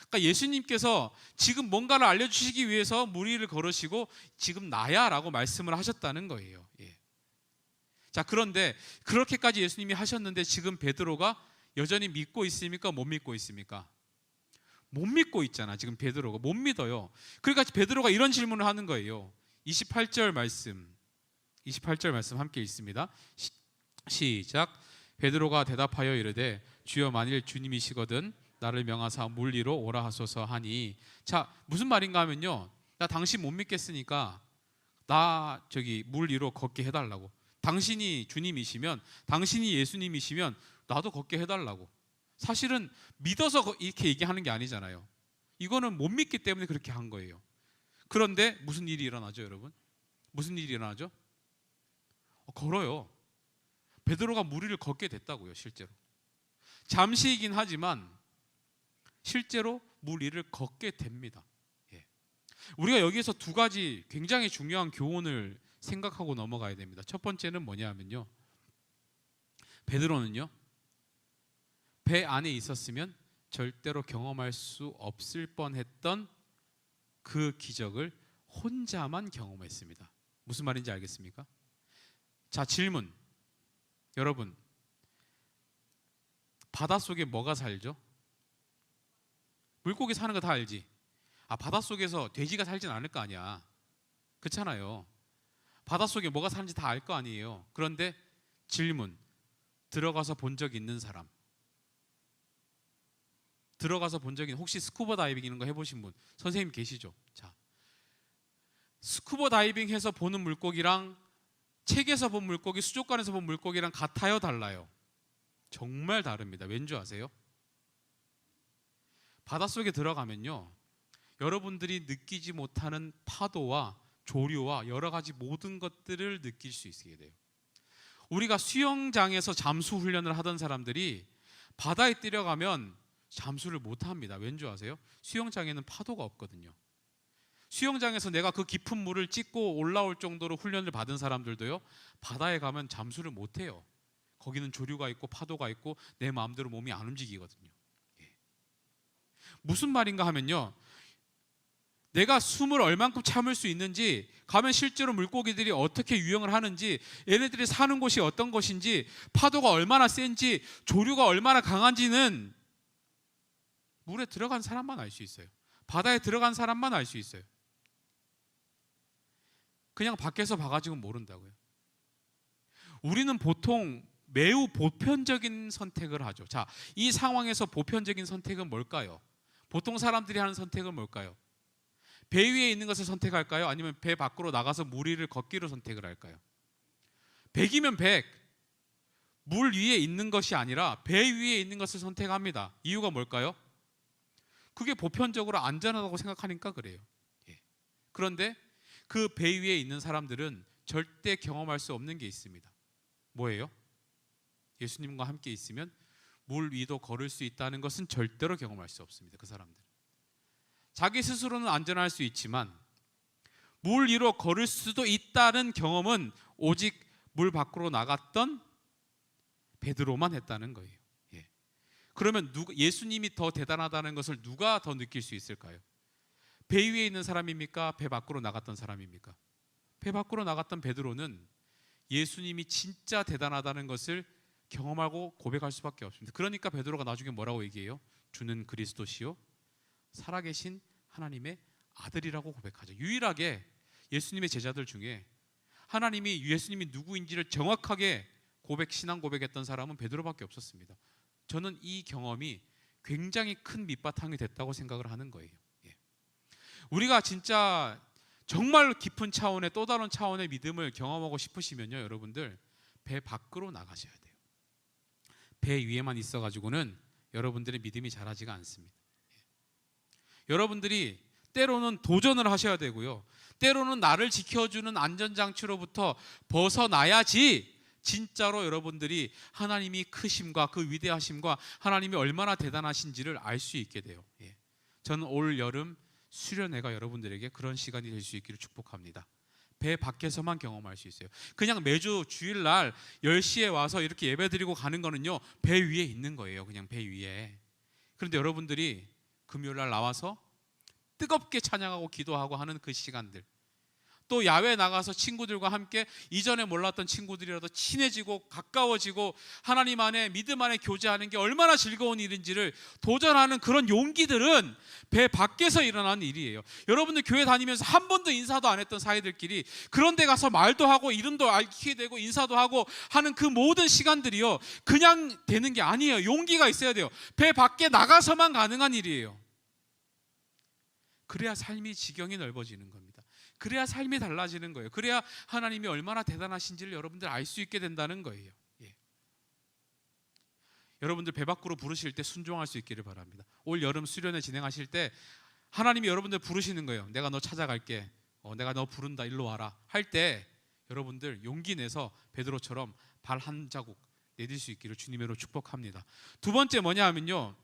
그러니까 예수님께서 지금 뭔가를 알려주시기 위해서 물 위를 걸으시고 지금 나야 라고 말씀을 하셨다는 거예요. 자, 그런데 그렇게까지 예수님이 하셨는데 지금 베드로가 여전히 믿고 있습니까? 못 믿고 있습니까? 못 믿고 있잖아. 지금 베드로가 못 믿어요. 그러니까 베드로가 이런 질문을 하는 거예요. 28절 말씀 함께 읽습니다. 시작. 베드로가 대답하여 이르되 주여 만일 주님이시거든 나를 명하사 물 위로 오라 하소서 하니. 자, 무슨 말인가 하면요, 나 당신 못 믿겠으니까 나 물 위로 걷게 해달라고. 당신이 주님이시면, 당신이 예수님이시면 나도 걷게 해달라고. 사실은 믿어서 이렇게 얘기하는 게 아니잖아요. 이거는 못 믿기 때문에 그렇게 한 거예요. 그런데 무슨 일이 일어나죠, 여러분? 무슨 일이 일어나죠? 걸어요. 베드로가 물 위를 걷게 됐다고요. 실제로 잠시이긴 하지만 실제로 물 위를 걷게 됩니다. 우리가 여기에서 두 가지 굉장히 중요한 교훈을 생각하고 넘어가야 됩니다. 첫 번째는 뭐냐면요, 베드로는요 배 안에 있었으면 절대로 경험할 수 없을 뻔했던 그 기적을 혼자만 경험했습니다. 무슨 말인지 알겠습니까? 자, 질문. 여러분, 바닷속에 뭐가 살죠? 물고기 사는 거 다 알지? 바닷속에서 돼지가 살진 않을 거 아니야. 그렇잖아요. 바닷속에 뭐가 사는지 다 알 거 아니에요. 그런데 질문. 들어가서 본 적 있는 사람, 들어가서 본 적 있는, 혹시 스쿠버 다이빙 이런 거 해보신 분 선생님 계시죠? 자, 스쿠버 다이빙 해서 보는 물고기랑 책에서 본 물고기, 수족관에서 본 물고기랑 같아요, 달라요? 정말 다릅니다. 왠지 아세요? 바닷속에 들어가면요 여러분들이 느끼지 못하는 파도와 조류와 여러 가지 모든 것들을 느낄 수 있게 돼요. 우리가 수영장에서 잠수 훈련을 하던 사람들이 바다에 뛰려가면 잠수를 못합니다. 왠지 아세요? 수영장에는 파도가 없거든요. 수영장에서 내가 그 깊은 물을 찢고 올라올 정도로 훈련을 받은 사람들도요 바다에 가면 잠수를 못해요. 거기는 조류가 있고 파도가 있고 내 마음대로 몸이 안 움직이거든요. 무슨 말인가 하면요, 내가 숨을 얼만큼 참을 수 있는지, 가면 실제로 물고기들이 어떻게 유형을 하는지, 얘네들이 사는 곳이 어떤 곳인지, 파도가 얼마나 센지, 조류가 얼마나 강한지는 물에 들어간 사람만 알 수 있어요. 바다에 들어간 사람만 알 수 있어요. 그냥 밖에서 봐가지고 모른다고요. 우리는 보통 매우 보편적인 선택을 하죠. 자, 이 상황에서 보편적인 선택은 뭘까요? 보통 사람들이 하는 선택은 뭘까요? 배 위에 있는 것을 선택할까요? 아니면 배 밖으로 나가서 물 위를 걷기로 선택을 할까요? 100이면 100. 물 위에 있는 것이 아니라 배 위에 있는 것을 선택합니다. 이유가 뭘까요? 그게 보편적으로 안전하다고 생각하니까 그래요. 그런데 그 배 위에 있는 사람들은 절대 경험할 수 없는 게 있습니다. 뭐예요? 예수님과 함께 있으면 물 위도 걸을 수 있다는 것은 절대로 경험할 수 없습니다. 그 사람들. 자기 스스로는 안전할 수 있지만 물 위로 걸을 수도 있다는 경험은 오직 물 밖으로 나갔던 베드로만 했다는 거예요. 그러면 예수님이 더 대단하다는 것을 누가 더 느낄 수 있을까요? 배 위에 있는 사람입니까? 배 밖으로 나갔던 사람입니까? 배 밖으로 나갔던 베드로는 예수님이 진짜 대단하다는 것을 경험하고 고백할 수밖에 없습니다. 그러니까 베드로가 나중에 뭐라고 얘기해요? 주는 그리스도시요 살아계신 하나님의 아들이라고 고백하죠. 유일하게 예수님의 제자들 중에 예수님이 누구인지를 정확하게 신앙 고백했던 사람은 베드로밖에 없었습니다. 저는 이 경험이 굉장히 큰 밑바탕이 됐다고 생각을 하는 거예요. 우리가 진짜 정말 깊은 차원의 또 다른 차원의 믿음을 경험하고 싶으시면요, 여러분들 배 밖으로 나가셔야 돼요. 배 위에만 있어가지고는 여러분들의 믿음이 자라지가 않습니다. 여러분들이 때로는 도전을 하셔야 되고요, 때로는 나를 지켜주는 안전장치로부터 벗어나야지 진짜로 여러분들이 하나님이 크심과 그 위대하심과 하나님이 얼마나 대단하신지를 알 수 있게 돼요. 저는 올 여름 수련회가 여러분들에게 그런 시간이 될 수 있기를 축복합니다. 배 밖에서만 경험할 수 있어요. 그냥 매주 주일날 10시에 와서 이렇게 예배드리고 가는 거는요, 배 위에 있는 거예요. 그냥 배 위에. 그런데 여러분들이 금요일날 나와서 뜨겁게 찬양하고 기도하고 하는 그 시간들, 또 야외에 나가서 친구들과 함께 이전에 몰랐던 친구들이라도 친해지고 가까워지고 하나님 안에 믿음 안에 교제하는 게 얼마나 즐거운 일인지를 도전하는 그런 용기들은 배 밖에서 일어나는 일이에요. 여러분들 교회 다니면서 한 번도 인사도 안 했던 사이들끼리 그런 데 가서 말도 하고 이름도 알게 되고 인사도 하고 하는 그 모든 시간들이요, 그냥 되는 게 아니에요. 용기가 있어야 돼요. 배 밖에 나가서만 가능한 일이에요. 그래야 삶이 지경이 넓어지는 겁니다. 그래야 삶이 달라지는 거예요. 그래야 하나님이 얼마나 대단하신지를 여러분들 알 수 있게 된다는 거예요. 여러분들 배 밖으로 부르실 때 순종할 수 있기를 바랍니다. 올 여름 수련회 진행하실 때 하나님이 여러분들 부르시는 거예요. 내가 너 찾아갈게, 내가 너 부른다, 일로 와라 할 때 여러분들 용기 내서 베드로처럼 발 한 자국 내딜 수 있기를 주님으로 축복합니다. 두 번째 뭐냐 하면요,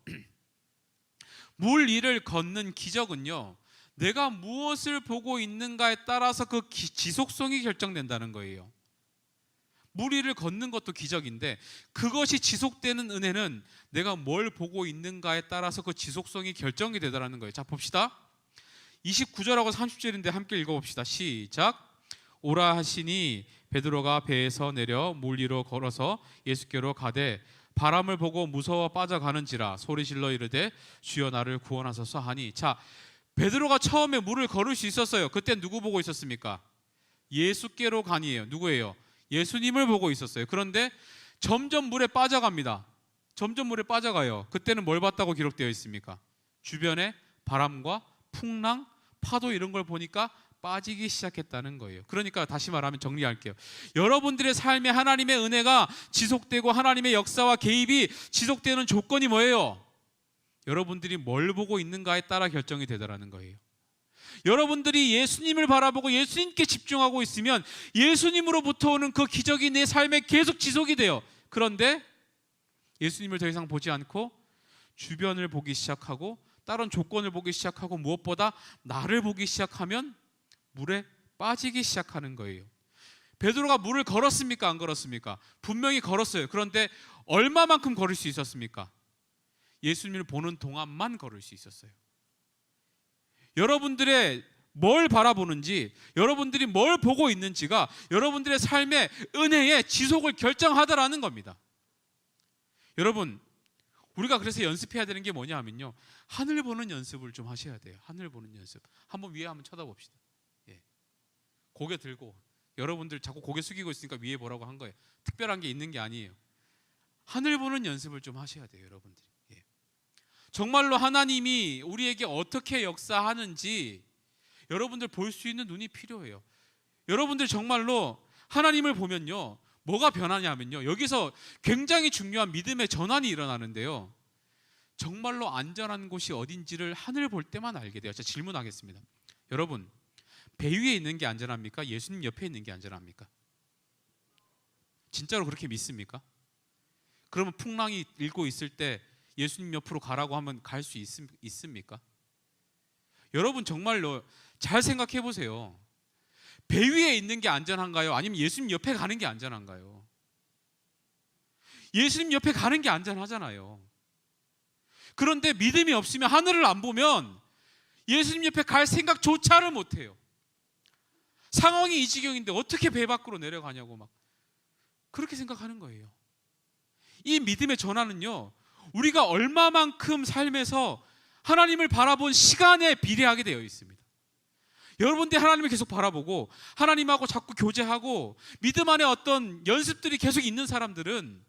물 위를 걷는 기적은요, 내가 무엇을 보고 있는가에 따라서 그 지속성이 결정된다는 거예요. 물 위를 걷는 것도 기적인데 그것이 지속되는 은혜는 내가 뭘 보고 있는가에 따라서 그 지속성이 결정이 되더라는 거예요. 자, 봅시다. 29절하고 30절인데 함께 읽어봅시다. 시작. 오라 하시니 베드로가 배에서 내려 물 위로 걸어서 예수께로 가되 바람을 보고 무서워 빠져가는지라 소리질러 이르되 주여 나를 구원하소서 하니. 자, 베드로가 처음에 물을 걸을 수 있었어요. 그때 누구 보고 있었습니까? 예수께로 가니에요. 누구예요? 예수님을 보고 있었어요. 그런데 점점 물에 빠져갑니다. 점점 물에 빠져가요. 그때는 뭘 봤다고 기록되어 있습니까? 주변에 바람과 풍랑, 파도 이런 걸 보니까 빠지기 시작했다는 거예요. 그러니까 다시 말하면 정리할게요. 여러분들의 삶에 하나님의 은혜가 지속되고 하나님의 역사와 개입이 지속되는 조건이 뭐예요? 여러분들이 뭘 보고 있는가에 따라 결정이 되더라는 거예요. 여러분들이 예수님을 바라보고 예수님께 집중하고 있으면 예수님으로부터 오는 그 기적이 내 삶에 계속 지속이 돼요. 그런데 예수님을 더 이상 보지 않고 주변을 보기 시작하고 다른 조건을 보기 시작하고 무엇보다 나를 보기 시작하면 물에 빠지기 시작하는 거예요. 베드로가 물을 걸었습니까? 안 걸었습니까? 분명히 걸었어요. 그런데 얼마만큼 걸을 수 있었습니까? 예수님을 보는 동안만 걸을 수 있었어요. 여러분들의 뭘 바라보는지, 여러분들이 뭘 보고 있는지가 여러분들의 삶의 은혜의 지속을 결정하더라는 겁니다. 여러분, 우리가 그래서 연습해야 되는 게 뭐냐 하면요, 하늘 보는 연습을 좀 하셔야 돼요. 하늘 보는 연습. 한번 위에 한번 쳐다봅시다. 예. 고개 들고, 여러분들 자꾸 고개 숙이고 있으니까 위에 보라고 한 거예요. 특별한 게 있는 게 아니에요. 하늘 보는 연습을 좀 하셔야 돼요, 여러분들이. 예. 정말로 하나님이 우리에게 어떻게 역사하는지 여러분들 볼 수 있는 눈이 필요해요. 여러분들 정말로 하나님을 보면요, 뭐가 변하냐면요, 여기서 굉장히 중요한 믿음의 전환이 일어나는데요, 정말로 안전한 곳이 어딘지를 하늘 볼 때만 알게 돼요. 제가 질문하겠습니다. 여러분, 배 위에 있는 게 안전합니까? 예수님 옆에 있는 게 안전합니까? 진짜로 그렇게 믿습니까? 그러면 풍랑이 일고 있을 때 예수님 옆으로 가라고 하면 갈 수 있습니까? 여러분 정말로 잘 생각해 보세요. 배 위에 있는 게 안전한가요? 아니면 예수님 옆에 가는 게 안전한가요? 예수님 옆에 가는 게 안전하잖아요. 그런데 믿음이 없으면, 하늘을 안 보면 예수님 옆에 갈 생각조차를 못해요. 상황이 이 지경인데 어떻게 배 밖으로 내려가냐고 막 그렇게 생각하는 거예요. 이 믿음의 전환은요, 우리가 얼마만큼 삶에서 하나님을 바라본 시간에 비례하게 되어 있습니다. 여러분들이 하나님을 계속 바라보고 하나님하고 자꾸 교제하고 믿음 안에 어떤 연습들이 계속 있는 사람들은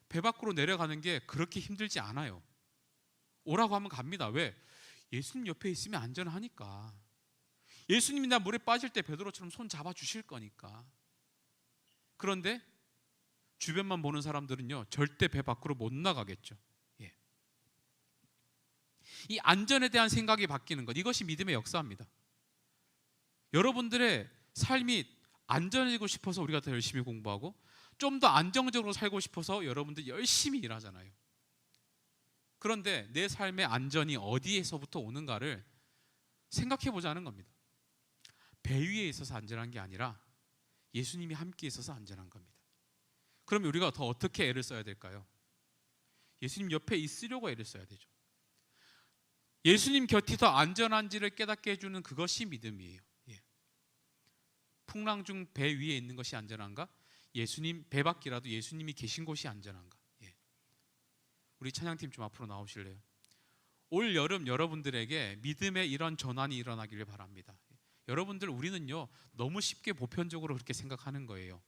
배 밖으로 내려가는 게 그렇게 힘들지 않아요. 오라고 하면 갑니다. 왜? 예수님 옆에 있으면 안전하니까. 예수님이 나 물에 빠질 때 베드로처럼 손 잡아 주실 거니까. 그런데 주변만 보는 사람들은요, 절대 배 밖으로 못 나가겠죠. 예. 이 안전에 대한 생각이 바뀌는 것, 이것이 믿음의 역사입니다. 여러분들의 삶이 안전해지고 싶어서 우리가 더 열심히 공부하고 좀 더 안정적으로 살고 싶어서 여러분들 열심히 일하잖아요. 그런데 내 삶의 안전이 어디에서부터 오는가를 생각해 보자는 겁니다. 배 위에 있어서 안전한 게 아니라 예수님이 함께 있어서 안전한 겁니다. 그럼 우리가 더 어떻게 애를 써야 될까요? 예수님 옆에 있으려고 애를 써야 되죠. 예수님 곁이 더 안전한지를 깨닫게 해주는 그것이 믿음이에요. 예. 풍랑 중 배 위에 있는 것이 안전한가? 예수님 배 밖이라도 예수님이 계신 곳이 안전한가? 예. 우리 찬양팀 좀 앞으로 나오실래요? 올 여름 여러분들에게 믿음의 이런 전환이 일어나기를 바랍니다. 여러분들, 우리는요 너무 쉽게 보편적으로 그렇게 생각하는 거예요.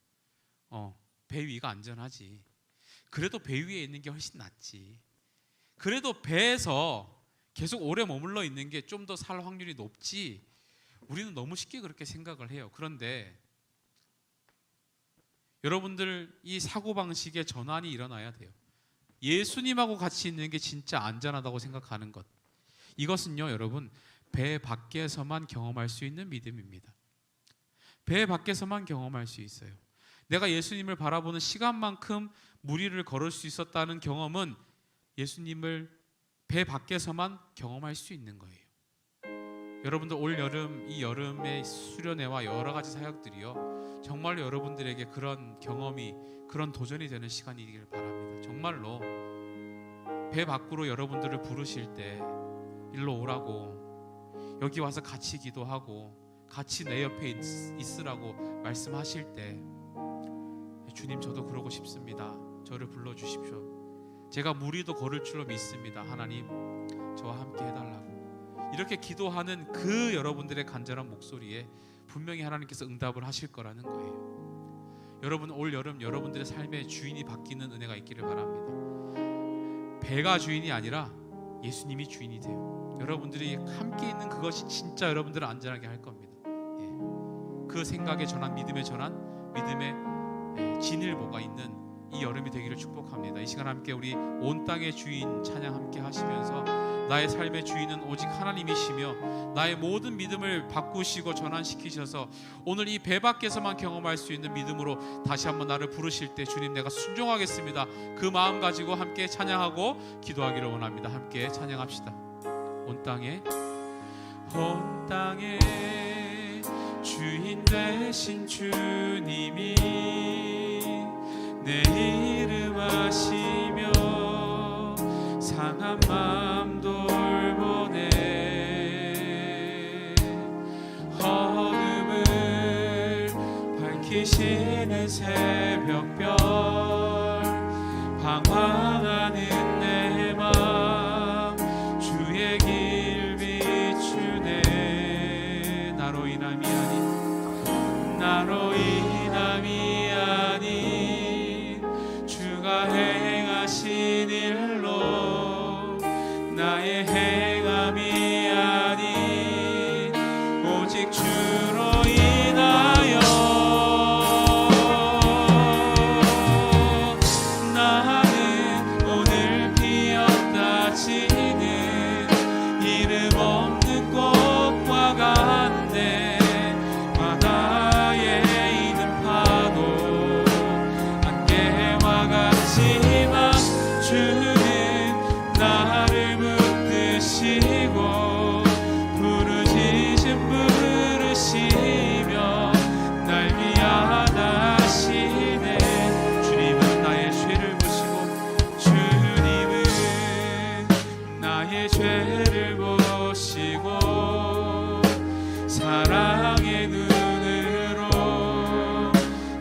배 위가 안전하지. 그래도 배 위에 있는 게 훨씬 낫지. 그래도 배에서 계속 오래 머물러 있는 게 좀 더 살 확률이 높지. 우리는 너무 쉽게 그렇게 생각을 해요. 그런데 여러분들, 이 사고방식의 전환이 일어나야 돼요. 예수님하고 같이 있는 게 진짜 안전하다고 생각하는 것, 이것은요 여러분, 배 밖에서만 경험할 수 있는 믿음입니다. 배 밖에서만 경험할 수 있어요. 내가 예수님을 바라보는 시간만큼 물 위를 걸을 수 있었다는 경험은 예수님을 배 밖에서만 경험할 수 있는 거예요. 여러분들 올 여름, 이 여름의 수련회와 여러 가지 사역들이요, 정말로 여러분들에게 그런 경험이, 그런 도전이 되는 시간이길 바랍니다. 정말로 배 밖으로 여러분들을 부르실 때 일로 오라고, 여기 와서 같이 기도하고 같이 내 옆에 있으라고 말씀하실 때, 주님 저도 그러고 싶습니다. 저를 불러주십시오. 제가 물 위도 걸을 줄로 믿습니다. 하나님 저와 함께 해달라고. 이렇게 기도하는 그 여러분들의 간절한 목소리에 분명히 하나님께서 응답을 하실 거라는 거예요. 여러분 올 여름 여러분들의 삶의 주인이 바뀌는 은혜가 있기를 바랍니다. 배가 주인이 아니라 예수님이 주인이 돼요. 여러분들이 함께 있는 그것이 진짜 여러분들을 안전하게 할 겁니다. 그 생각의 전환, 믿음의 전환, 믿음의 진일보가 있는 이 여름이 되기를 축복합니다. 이 시간 함께 우리 온 땅의 주인 찬양 함께 하시면서, 나의 삶의 주인은 오직 하나님이시며 나의 모든 믿음을 바꾸시고 전환시키셔서 오늘 이 배 밖에서만 경험할 수 있는 믿음으로 다시 한번 나를 부르실 때, 주님 내가 순종하겠습니다. 그 마음 가지고 함께 찬양하고 기도하기를 원합니다. 함께 찬양합시다. 온 땅에 주인 되신 주님이 내 이름 아시며 상한 마음 돌보네. 어둠을 밝히시는 새벽별, 방황하는 내 맘 주의 길 비추네. 나로 인함이 아닌 주가 행하신 일로, 나의 행함이 아닌 오직 주로 인하여 나는 오늘 피었다 지는 이름 없는 꽃과 같네. 주는 나를 붙드시고 부르짖음 부르시며 날 미안하시네. 주님은 나의 죄를 보시고, 주님은 나의 죄를 보시고 사랑의 눈으로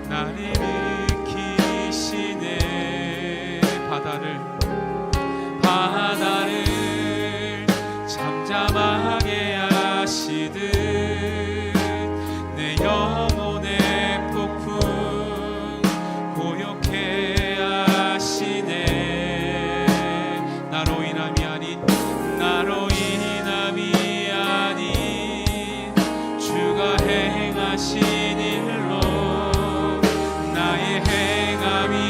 나를 느끼시네. 바다를 잠잠하게 하시듯 내 영혼의 폭풍 고요케 하시네. 나로 인함이 아닌 주가 행하신 일로, 나의 행함이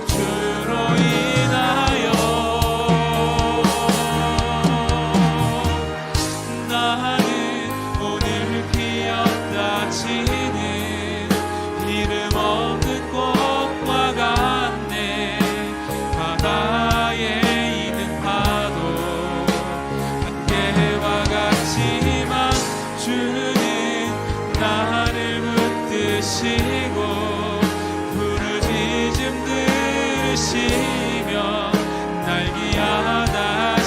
주로 인하여 나는 오늘 피었다 지는 이름 없는 꽃과 같네. 바다에 있는 파도 안개와 같지만 주는 나를 붙드시고 시며 날 기하다시네.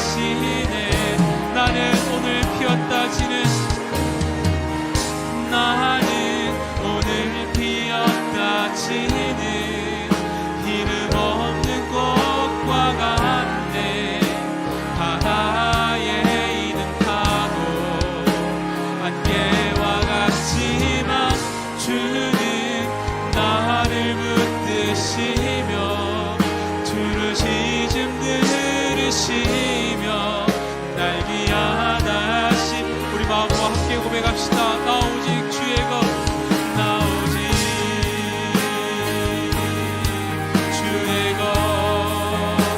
나는 오늘 피었다 지는 이름 없는 꽃과 같네. 바다에 있는 파도 안개와 같지만 주는 나를 붙드시며 부르짖음 들으시며 날 기하다시. 우리 마음과 함께 고백합시다. 나 오직 주의 것, 나 오직 주의 것,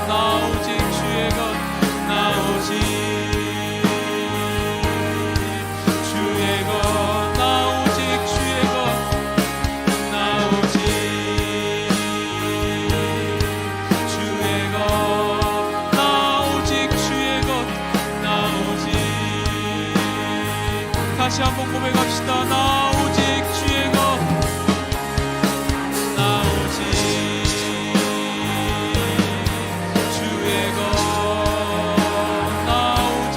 나 오직 주의 것, 나 오직 주의 것. 선포합니다. 나 오직 주의 것, 나 오직 주의 것, 나 오직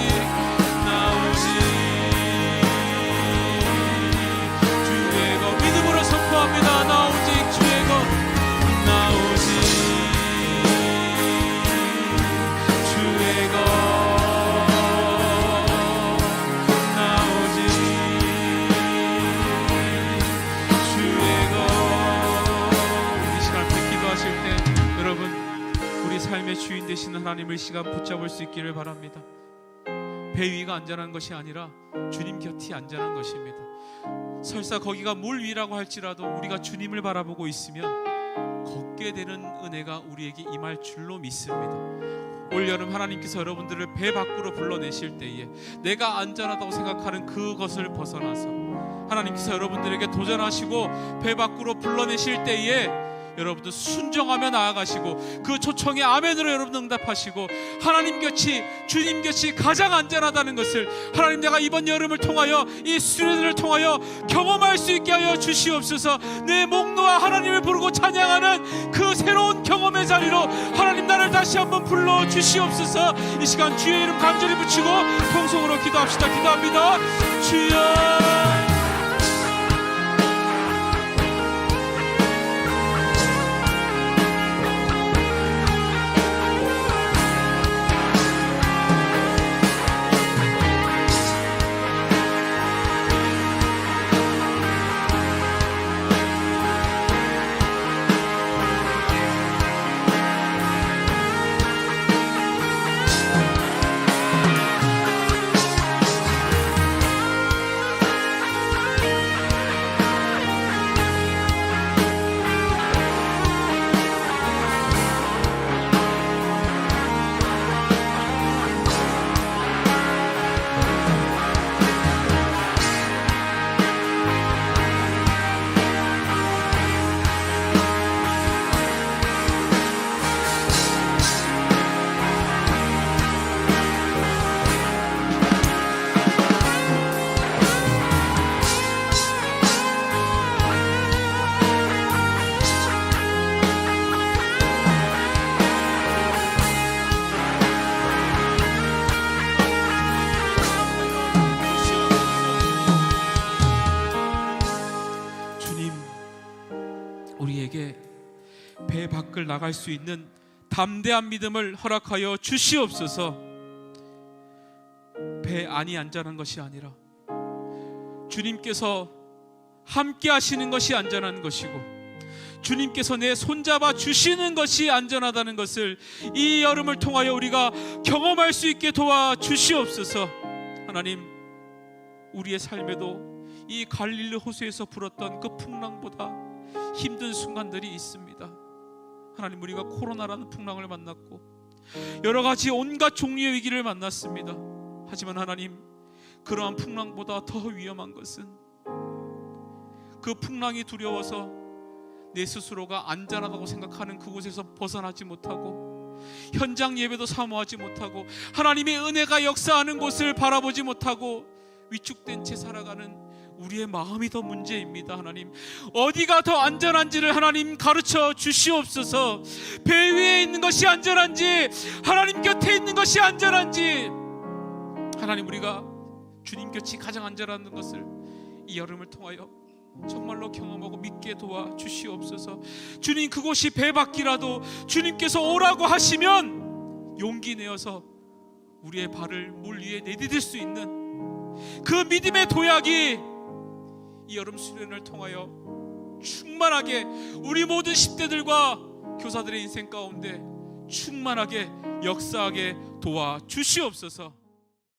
주의 것 믿음으로 선포합니다. 나 오직 주의 것, 나 오직 주의 것, 나 오직 주의 것. 이 시간 때 기도하실 때 여러분, 우리 삶의 주인 되시는 하나님을 이 시간 붙잡을 수 있기를 바랍니다. 배 위가 안전한 것이 아니라 주님 곁이 안전한 것입니다. 설사 거기가 물 위라고 할지라도 우리가 주님을 바라보고 있으면 걷게 되는 은혜가 우리에게 임할 줄로 믿습니다. 올여름 하나님께서 여러분들을 배 밖으로 불러내실 때에 내가 안전하다고 생각하는 그것을 벗어나서 하나님께서 여러분들에게 도전하시고 배 밖으로 불러내실 때에 여러분들 순종하며 나아가시고 그 초청에 아멘으로 여러분 응답하시고 하나님 곁이, 주님 곁이 가장 안전하다는 것을 하나님, 내가 이번 여름을 통하여 이 수련을 통하여 경험할 수 있게 하여 주시옵소서. 내 목 놓아 하나님을 부르고 찬양하는 그 새로운 경험의 자리로 하나님 나를 다시 한번 불러 주시옵소서. 이 시간 주의 이름 간절히 붙이고 통성으로 기도합시다. 기도합니다. 주여, 우리에게 배 밖을 나갈 수 있는 담대한 믿음을 허락하여 주시옵소서. 배 안이 안전한 것이 아니라 주님께서 함께 하시는 것이 안전한 것이고 주님께서 내 손잡아 주시는 것이 안전하다는 것을 이 여름을 통하여 우리가 경험할 수 있게 도와주시옵소서. 하나님, 우리의 삶에도 이 갈릴리 호수에서 불었던 그 풍랑보다 힘든 순간들이 있습니다. 하나님, 우리가 코로나라는 풍랑을 만났고 여러 가지 온갖 종류의 위기를 만났습니다. 하지만 하나님, 그러한 풍랑보다 더 위험한 것은 그 풍랑이 두려워서 내 스스로가 안전하다고 생각하는 그곳에서 벗어나지 못하고 현장 예배도 사모하지 못하고 하나님의 은혜가 역사하는 곳을 바라보지 못하고 위축된 채 살아가는 우리의 마음이 더 문제입니다. 하나님, 어디가 더 안전한지를 하나님 가르쳐 주시옵소서. 배 위에 있는 것이 안전한지 하나님 곁에 있는 것이 안전한지, 하나님, 우리가 주님 곁이 가장 안전한 것을 이 여름을 통하여 정말로 경험하고 믿게 도와주시옵소서. 주님, 그곳이 배밖이라도 주님께서 오라고 하시면 용기 내어서 우리의 발을 물 위에 내디딜 수 있는 그 믿음의 도약이 이 여름 수련을 통하여 충만하게 우리 모든 10대들과 교사들의 인생 가운데 충만하게 역사하게 도와주시옵소서.